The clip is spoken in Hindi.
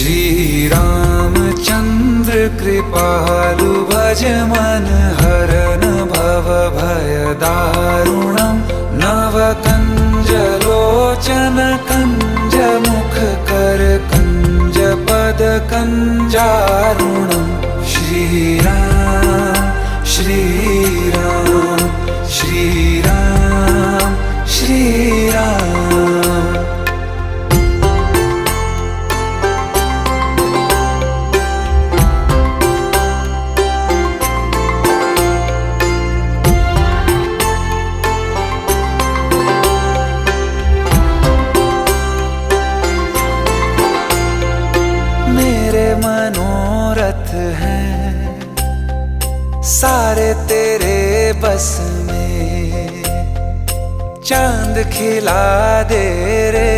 श्री रामचंद्र कृपालु भज मन हरन भव भय दारुणम नव कंज लोचन कंज मुख कर कंज पद कंजारुणम श्री राम श्री राम श्री राम श्री राम। मेरे मनोरथ हैं सारे तेरे बस में, चांद खिला दे रे